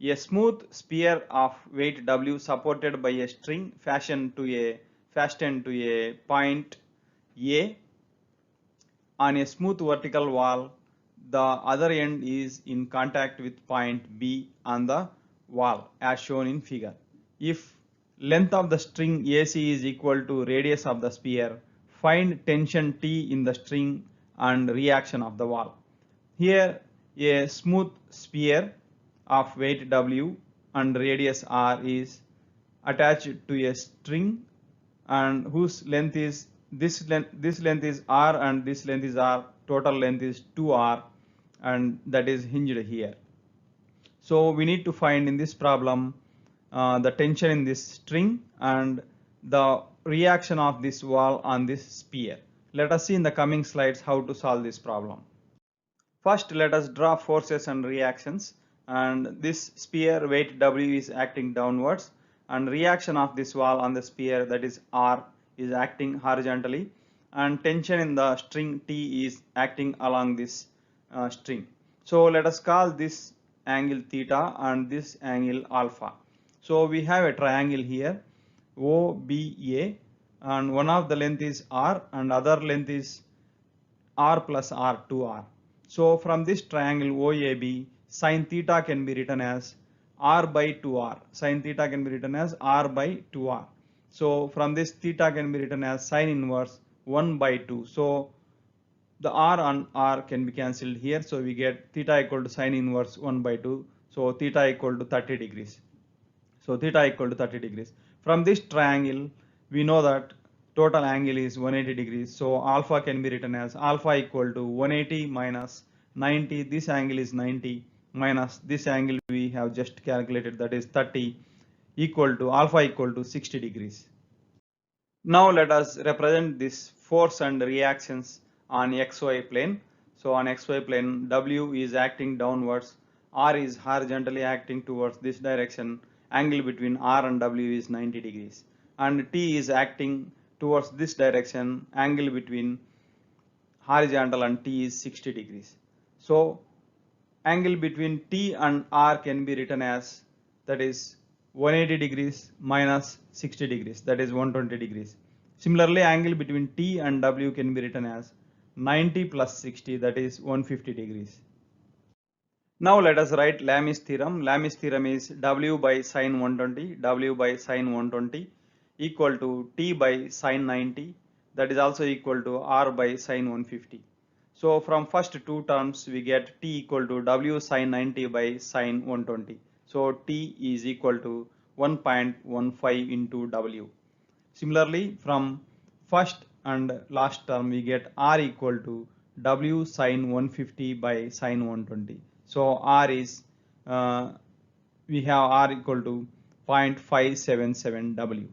A smooth sphere of weight W supported by a string fastened to a point A on a smooth vertical wall. The other end is in contact with point B on the wall as shown in figure. If length of the string AC is equal to radius of the sphere, find tension T in the string and reaction of the wall. Here a smooth sphere of weight W and radius R is attached to a string and whose length is this length is R and this length is R. Total length is 2R and that is hinged here. So we need to find in this problem the tension in this string and the reaction of this wall on this sphere. Let us see in the coming slides how to solve this problem. First, let us draw forces and reactions, and this sphere weight W is acting downwards and reaction of this wall on the sphere, that is R, is acting horizontally, and tension in the string T is acting along this string. So let us call this angle theta and this angle alpha. So we have a triangle here OBA, and one of the length is R and other length is R plus R 2R. So from this triangle OAB, sin theta can be written as R by 2R. Sin theta can be written as R by 2R. So from this theta can be written as sin inverse 1 by 2. So the R and R can be cancelled here. So we get theta equal to sin inverse 1 by 2. So theta equal to 30 degrees. So theta equal to 30 degrees. From this triangle, we know that total angle is 180 degrees. So alpha can be written as alpha equal to 180 minus 90. This angle is 90 minus this angle we have just calculated, that is 30, equal to alpha equal to 60 degrees. Now let us represent this force and reactions on XY plane. So on XY plane, W is acting downwards, R is horizontally acting towards this direction, angle between R and W is 90 degrees, and T is acting towards this direction, angle between horizontal and T is 60 degrees. So angle between T and R can be written as, that is 180 degrees minus 60 degrees, that is 120 degrees. Similarly, angle between T and W can be written as 90 plus 60, that is 150 degrees. Now let us write Lami's theorem. Lami's theorem is W by sin 120, W by sin 120 equal to T by sin 90, that is also equal to R by sin 150. So from first two terms we get T equal to W sin 90 by sin 120. So T is equal to 1.15 into W. Similarly, from first and last term we get R equal to W sin 150 by sin 120. So R is, we have R equal to 0.577 W.